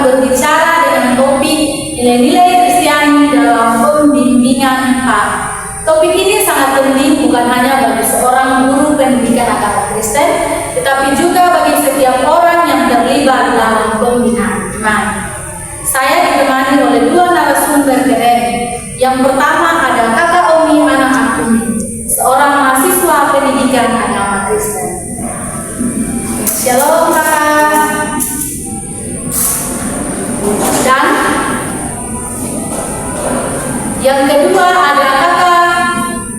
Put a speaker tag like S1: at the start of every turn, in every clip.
S1: berbicara dengan topik nilai-nilai Kristiani dalam pembimbingan Pak. Topik ini sangat penting bukan hanya bagi seorang guru pendidikan agama Kristen, tetapi juga bagi setiap orang yang terlibat dalam pembinaan iman. Saya ditemani oleh dua narasumber keren. Yang pertama ada Kakak Omi Anak Akumi, seorang mahasiswa pendidikan agama Kristen. Shalom Kakak. Dan yang kedua ada Kakak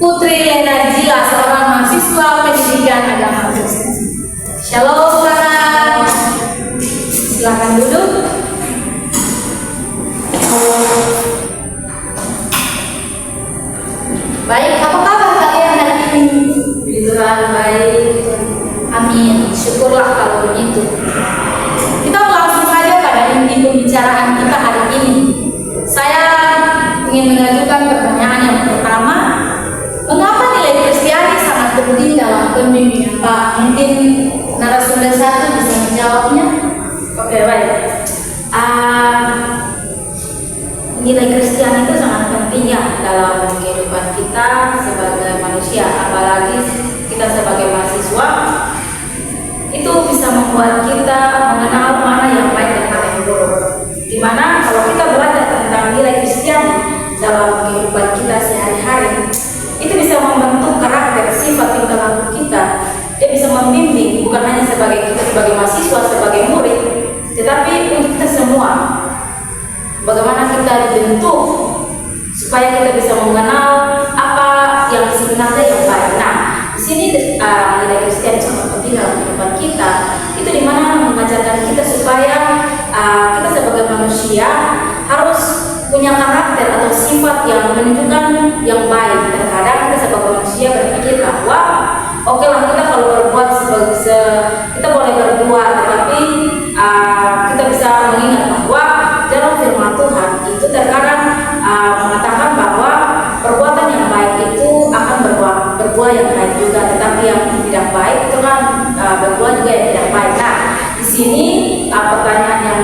S1: Putri Lena Jila, seorang mahasiswa pendidikan agama Kristen. Shalom Kakak. Silakan duduk. Baik, apa kabar kalian hari ini? Puji Tuhan, baik. Amin. Syukurlah kalau begitu. Kita langsung saja pada inti pembicaraan kita hari ini. Saya ingin mengajukan pertanyaan yang pertama. Mengapa nilai Kristiani sangat penting dalam pembimbingan Pak? Mungkin narasumber satu bisa menjawabnya. Oke, baik. Nilai Kristiani itu sangat penting ya dalam kehidupan kita sebagai manusia, apalagi kita sebagai mahasiswa. Itu bisa membuat kita mengenal mana yang baik dan mana yang buruk. Dimana kalau kita belajar tentang nilai Kristiani dalam kehidupan kita sehari-hari, itu bisa membentuk karakter, sifat tingkah laku kita. Dia bisa membimbing bukan hanya sebagai kita sebagai mahasiswa, sebagai murid, tetapi untuk kita semua. Bagaimana kita dibentuk supaya kita bisa mengenal apa yang sebenarnya yang baik. Nah, di sini nilai Kristiani sangat penting dalam kehidupan kita. Itu dimana mengajarkan kita supaya kita sebagai manusia harus punya karakter atau sifat yang menunjukkan yang baik. Terkadang kita sebagai manusia berpikir bahwa oke lah, kita kalau berbuat kita boleh berbuat, tetapi kita bisa mengingat bahwa dalam firman Tuhan itu terkadang mengatakan bahwa perbuatan yang baik itu akan berbuah yang baik juga, tetapi yang tidak baik itu kan berbuah juga yang tidak baik. Nah, di sini pertanyaan yang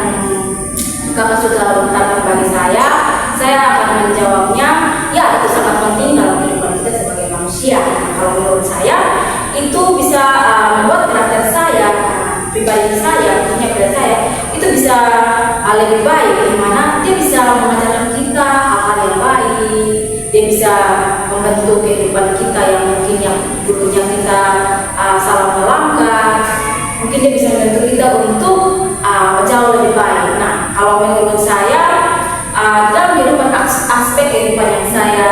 S1: Kakak sudah lontarkan bagi saya akan menjawabnya. Ya, itu sangat penting dalam kehidupan kita sebagai manusia. Kalau menurut saya itu bisa membuat karakter saya, pribadi saya, punya pribadi saya itu bisa lebih baik, di mana dia bisa mengajarkan kita hal yang baik. Dia bisa membentuk kehidupan kita yang mungkin yang dulunya kita salah melangkah. Mungkin dia bisa membantu kita untuk jauh lebih baik. Nah, kalau menurut saya dalam kehidupan aspek kehidupan yang saya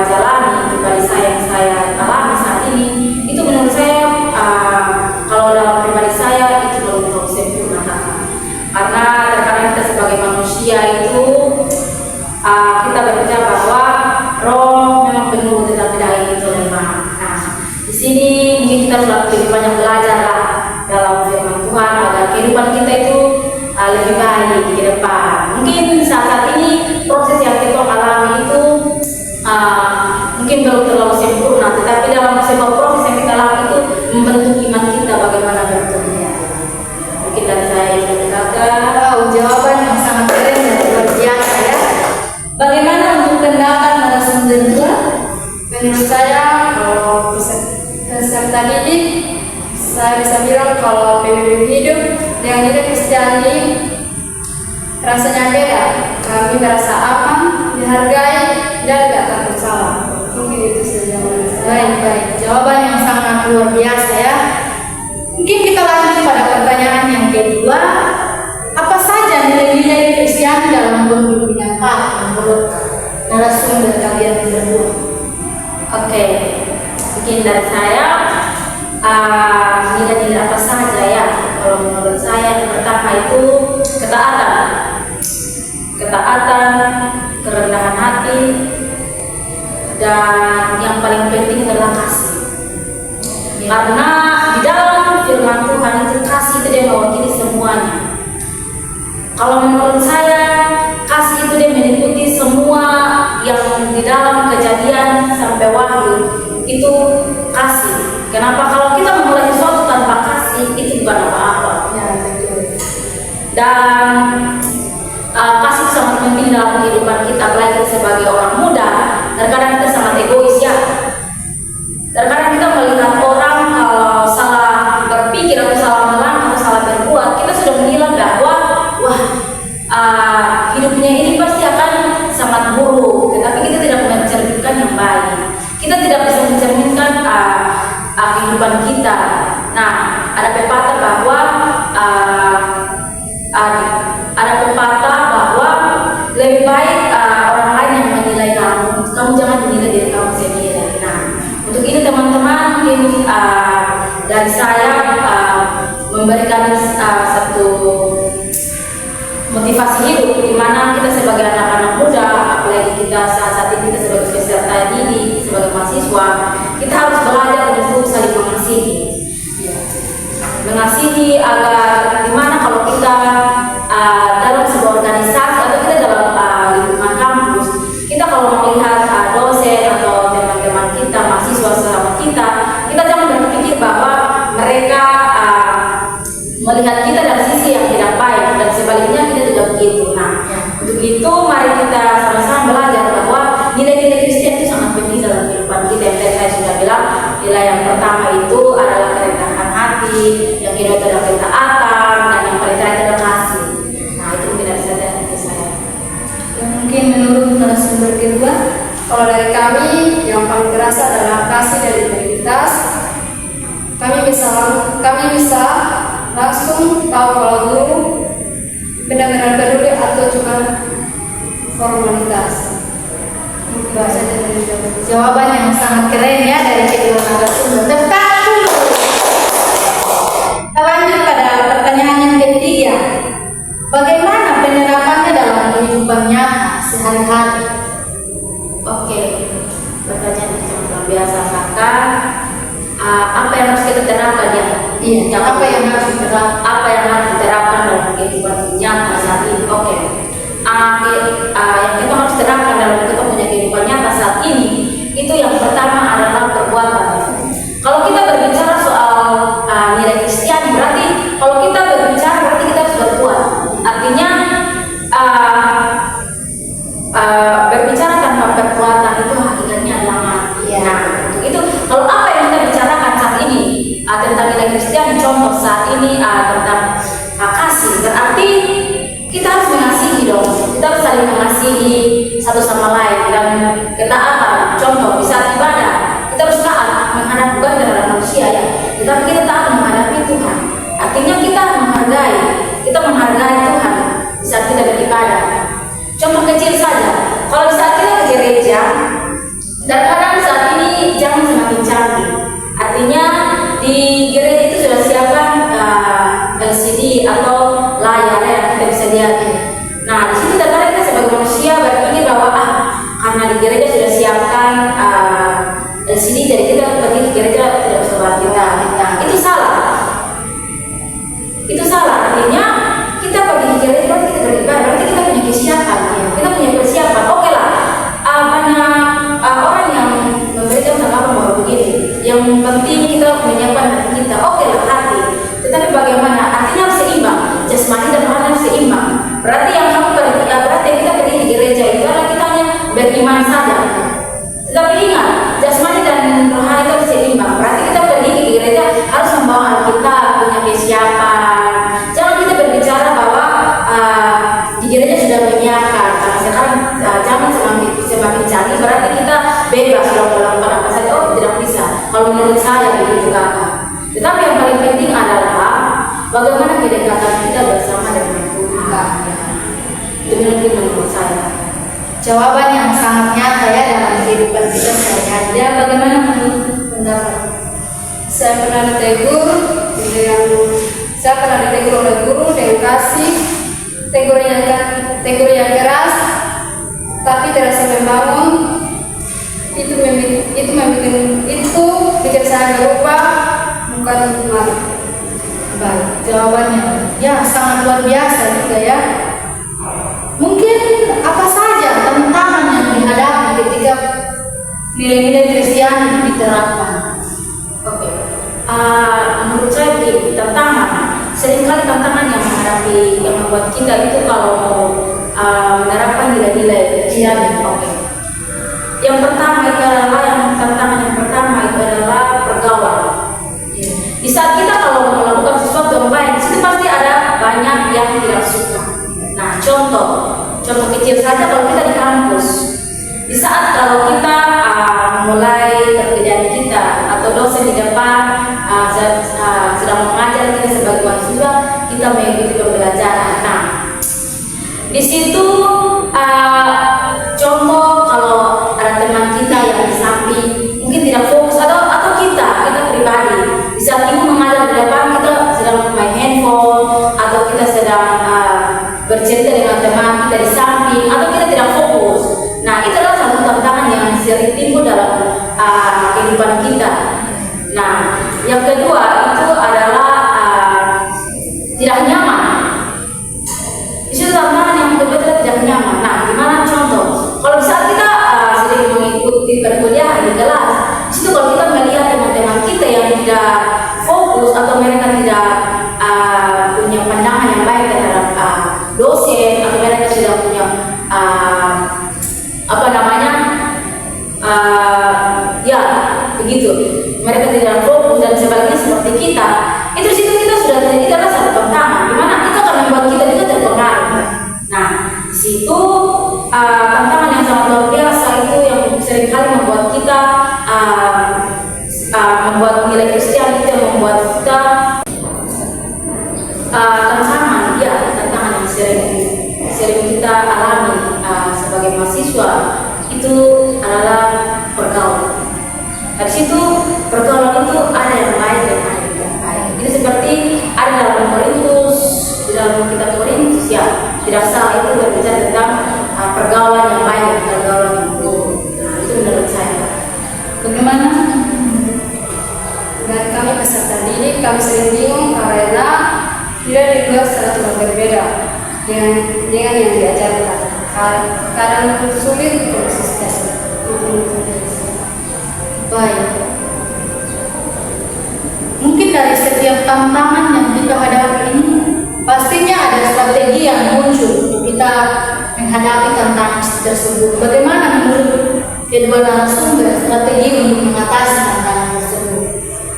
S1: jalani, pribadi saya yang saya alami saat ini, itu menurut saya kalau dalam pribadi saya itu belum sempurna, karena terkadang kita sebagai manusia itu kita berbicara bahwa roh memang penuh tetapi daging itu lemah. Nah, di sini mungkin kita lebih banyak belajar lah dalam firman Tuhan agar kehidupan kita itu lebih baik di depan. Mungkin saat ini proses yang kita alami itu mungkin belum terlalu sempurna, tetapi dalam sebuah proses yang kita alami itu membentuk iman kita bagaimana bentuknya. Mungkin dari saya itu Kakak. Jawaban yang sangat keren dan luar biasa ya. Bagaimana untuk pendapat narasumber dua?
S2: Menurut saya, kalau peserta didik, saya bisa bilang kalau pembimbing hidup dengan nilai Kristiani rasanya beda. Kami merasa aman, dihargai, dan tidak takut salah. Mungkin itu saja.
S1: Baik. Jawaban yang sangat luar biasa ya. Mungkin kita lanjut pada pertanyaan yang kedua. Apa saja nilai-nilai Kristiani dalam pembimbingan Pak menurut narasumber kalian berdua?
S3: Oke, mungkin dari saya nilai-nilai apa saja ya? Kalau menurut saya yang pertama itu ketaatan, kerendahan hati, dan yang paling penting adalah kasih. Karena di dalam firman Tuhan itu kasih itu dia mewakili semuanya. Kalau menurut saya kasih itu dia meliputi semua yang di dalam Kejadian sampai Wahyu itu kasih. Kenapa? Kalau kita memulai sesuatu tanpa kasih itu bukan apa-apa.
S2: Ya, betul.
S3: Dan
S1: Nah, ada pepatah bahwa lebih baik orang lain yang menilai kamu jangan menilai diri kamu sendiri. Nah, untuk ini teman-teman mungkin dari saya memberikan satu motivasi hidup di mana kita sebagai anak-anak muda, apalagi kita saat ini kita sebagai peserta didik, sebagai mahasiswa, kita harus belajar untuk saling mengasihi agar dimana kalau kita dalam sebuah organisasi atau kita dalam lingkungan kampus, kita kalau melihat dosen atau teman-teman kita, mahasiswa selama kita jangan berpikir bahwa mereka melihat kita dari sisi yang tidak baik dan sebaliknya kita tidak begitu. Nah, untuk itu mari kita sama-sama belajar bahwa nilai-nilai Kristen itu sangat penting dalam kehidupan kita. Yang tadi saya sudah bilang, nilai yang pertama itu adalah kerendahan hati, yang kedua adalah ketaatan, dan yang paling terakhir adalah kasih. Nah, itu mungkin dari saya.
S2: Yang mungkin menurut narasumber kedua, kalau dari kami yang paling terasa adalah kasih dan integritas. Kami bisa langsung tahu kalau guru benar-benar peduli atau cuma formalitas. Bahasa dari
S3: Jawaban yang sangat keren ya dari kedua narasumber. Tepat dulu. Kita lanjut pada pertanyaan yang ketiga. Bagaimana penerapannya dalam kehidupan nyata sehari-hari?
S1: Oke, pertanyaan yang sangat luar biasa. Maka apa yang harus kita terapkan ya?
S3: Iya, apa yang harus
S1: diterapkan dalam kehidupan nyata saat ini? Oke. Yang kita harus terapkan dalam kita punya kehidupan nyata saat ini, itu yang pertama adalah perbuatan. Kalau kita berbicara soal nilai Kristen, berarti kalau kita berbicara berarti kita harus berbuat. Artinya berbicara tanpa perbuatan itu hakikatnya adalah mati.
S3: Ya.
S1: Nah, untuk itu kalau apa yang kita bicarakan saat ini tentang nilai Kristen, contoh saat ini tentang kasih, berarti kita harus mengasihi dong. Kita harus saling mengasihi satu sama lain dan ketaatan. Contoh di saat ibadah kita harus taat menghadap bukan terhadap manusia ya, tetapi kita taat menghadapi Tuhan. Artinya kita menghargai Tuhan di saat kita beribadah. Contoh kecil saja, kalau di saat kita ke gereja, dan kadang saat ini zaman semakin canggih. Artinya di gereja itu sudah siapkan LCD atau layar yang kita bisa lihat. Nah, di situ terkadang kita sebagai manusia berpikir bahwa karena di gereja sudah siapkan LCD, jadi kita pergi ke gereja tidak bisa buat kita. Itu salah. Artinya kita pergi ke gereja berarti kita beribadah, berarti kita punya kesiapan. Kita punya persiapan. Oke lah, banyak orang yang memberikan tanggapan bahwa begini. Yang penting kita menyiapkan hati kita. Oke lah, hati. Tetapi bagaimana? Artinya harus seimbang. Jasmani dan rohani harus seimbang. Berarti yang berarti kita pergi ke gereja itu adalah kita hanya beriman saja. Tetapi ingat, jasmani dan rohani itu harus seimbang. Berarti kita pergi ke gereja harus membawa Alkitab, punya kesiapan. Jangan kita berbicara bahwa di gereja sudah menyiapkan. Karena sekarang zaman semakin canggih, berarti kita bebas kalau melakukan apa saja. Oh, tidak bisa. Kalau menurut saya begitu kakak. Tetapi yang paling penting adalah bagaimana kedekatan kita bersama dengan Tuhan. Itu mungkin menurut saya.
S3: Jawaban yang sangat nyata ya dalam kehidupan kita sehari-hari. Ya, bagaimana menurut pendapat?
S2: Saya pernah ditegur oleh guru dengan kasih, tegur yang keras, tapi terasa membangun. Itu bikin saya berubah, bukan malu.
S3: Baik, jawabannya ya sangat luar biasa juga ya. Mungkin apa saja tantangan yang dihadapi ketika nilai-nilai Kristiani diterapkan?
S1: Oke. Menurut saya begini, seringkali tantangan yang membuat kita itu kalau mau menerapkan nilai-nilai Kristiani. Oke. Yang pertama itu adalah tantangan yang pertama itu adalah pergaulan. Di saat kita kalau melakukan sesuatu yang baik, itu pasti ada banyak yang tidak suka. Nah, contoh kecil saja kalau kita di kampus, di saat kalau kita mulai pekerjaan kita atau dosen di depan
S3: kita mengikuti pembelajaran. Nah, di situ contoh kalau ada teman kita yang di samping mungkin tidak fokus atau kita pribadi di saat ibu mengajar di depan kita sedang main handphone atau kita sedang bercerita dengan teman kita di samping atau kita tidak fokus. Nah, itu adalah satu tantangan yang sering timbul dalam kehidupan kita. Nah, yang kedua itu adalah tidak nyaman. Itu tantangan yang betul-betul tidak nyaman. Nah, gimana contoh? Kalau misalnya kita sering mengikuti perkuliahan di kelas, itu kalau kita melihat teman-teman kita yang tidak fokus atau mereka tidak punya pandangan yang baik terhadap dosen atau mereka tidak punya ya begitu, mereka tidak fokus dan sebagainya seperti kita, itu situ kita sudah terjadi adalah satu tantangan dimana itu akan membuat kita juga terpengaruh. Nah, di situ tantangan yang sangat luar biasa itu yang seringkali membuat kita membuat nilai Kristen itu yang membuat kita tantangan yang sering kita alami sebagai mahasiswa itu adalah pergaulan. Dari situ pergaulan itu ada yang baik dan ada yang tidak baik. Itu seperti ada dalam Korintus, di dalam kitab Korintus ya, tidak salah itu berbicara tentang pergaulan yang baik dan pergaulan yang buruk. Nah, itu menurut saya.
S2: Bagaimana? Dan kami peserta didik, kami sering bingung karena tidak dibuat secara berbeda dengan yang diajarkan. Kadang sulit konsisten.
S3: Baik. Mungkin dari setiap tantangan yang kita hadapi ini, pastinya ada strategi yang muncul untuk kita menghadapi tantangan tersebut. Bagaimana menurut kedua narasumber strategi untuk mengatasi tantangan tersebut?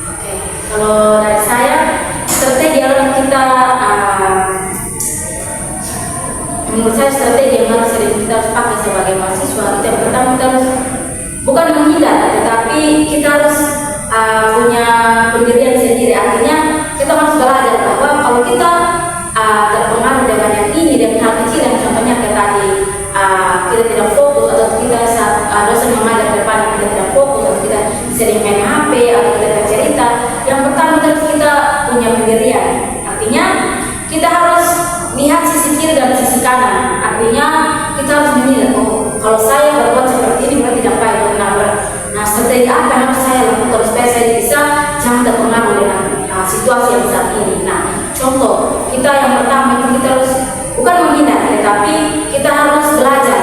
S3: Oke, kalau dari saya, strategi adalah kita menurut saya strategi yang harus sering kita pakai sebagai mahasiswa itu yang pertama kita harus bukan menghindar, tetapi kita harus punya pendirian sendiri. Artinya kita harus belajar bahwa kalau kita terpengaruh dengan yang ini dengan hal kecil yang contohnya kayak tadi kita tidak fokus atau kita saat dosen mengajar depan kita tidak fokus atau kita sering main HP atau kita bercerita, yang pertama kita punya pendirian. Artinya kita harus lihat sisi kiri dan sisi kanan. Artinya kita harus menilai, oh kalau saya berbuat seperti ini berarti tidak baik. Nah, strategi apa yang harus saya lakukan supaya saya bisa jangan terpengaruh dengan situasi yang saat ini. Nah, contoh kita yang pertama itu kita harus bukan menghindar, tetapi kita harus belajar.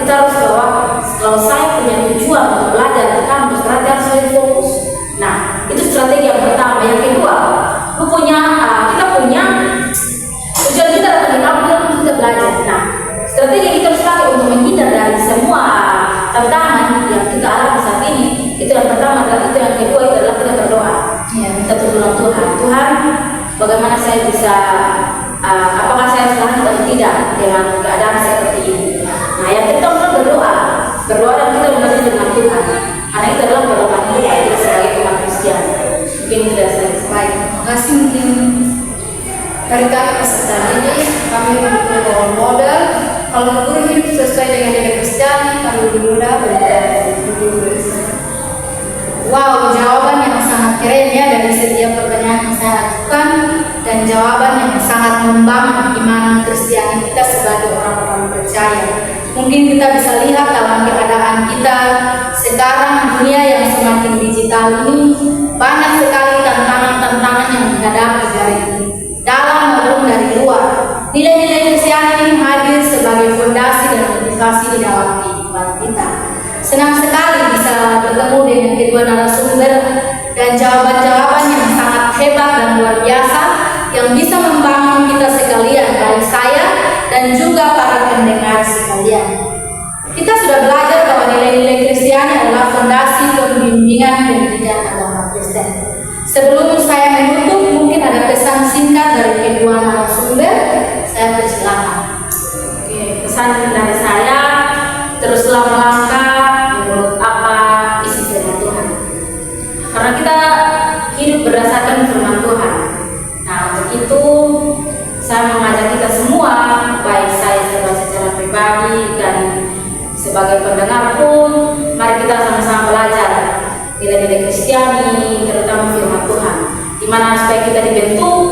S3: Kita harus bahwa kalau saya punya tujuan untuk belajar di kampus, berarti harus saya fokus. Nah, itu strategi yang pertama. Yang kedua, kita punya tujuan kita adalah di kampus kita belajar. Nah, strategi yang kita harus pakai untuk menghindar dari semua tantangan yang kita alami saat ini, itu yang pertama adalah itu. Yang kedua itu adalah kita berdoa. Ya, kita berdoa Tuhan, bagaimana saya bisa apakah saya selamat atau tidak dengan keadaan seperti ini. Nah, yang ketiga kita berdoa dan kita mengajar dengan Tuhan, karena itu adalah perlombaan kita sebagai umat Kristen. Mungkin tidak selesai. Terima kasih. Mungkin
S2: dari kami peserta didik, kami memiliki role model. Kalau guru hidup sesuai dengan nilai Kristen, kami lebih mudah belajar dari guru.
S3: Wow, jawaban yang sangat keren ya dari setiap pertanyaan yang saya ajukan, dan jawaban yang sangat membangun iman Kristiani kita sebagai orang-orang percaya. Mungkin kita bisa lihat dalam keadaan kita sekarang, dunia yang semakin digital ini, banyak sekali tantangan-tantangan yang dihadapi dari dalam maupun dari luar. Nilai-nilai Kristiani ini hadir sebagai fondasi dan motivasi di dalam kehidupan kita. Senang sekali bisa bertemu dengan kedua narasumber dan jawaban-jawaban yang sangat hebat dan luar biasa yang bisa membangun kita sekalian, baik saya dan juga para pendengar sekalian. Kita sudah belajar bahwa nilai-nilai Kristiani adalah fondasi pembimbingan pendidikan agama Kristen. Sebelum saya menutup, mungkin ada pesan singkat dari kedua narasumber. Saya persilakan. Oke, pesan dari saya, teruslah melangkah menurut apa isi firman Tuhan. Karena kita hidup berdasarkan firman Tuhan. Nah, untuk
S1: mendengar pun, mari kita sama-sama belajar nilai-nilai Kristiani, terutama firman Tuhan. Di mana supaya kita dibentuk,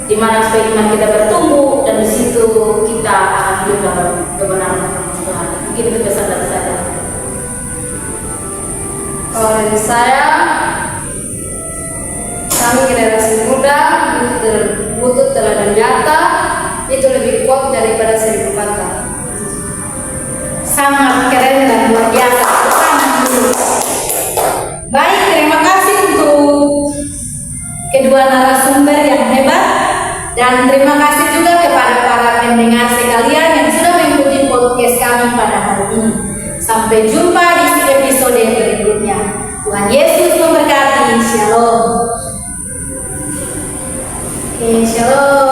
S1: di mana supaya iman kita bertumbuh, dan di situ kita akan hidup dalam kebenaran Tuhan. Mungkin itu pesan dari saya.
S2: Kalau dari saya, kami generasi muda butuh teladan nyata, itu lebih kuat daripada 1000 kata.
S3: Sangat keren dan luar biasa. Baik, terima kasih untuk kedua narasumber yang hebat, dan terima kasih juga kepada para pendengar sekalian yang sudah mengikuti podcast kami pada hari ini. Sampai jumpa di episode berikutnya. Tuhan Yesus memberkati. Shalom. Oke, shalom.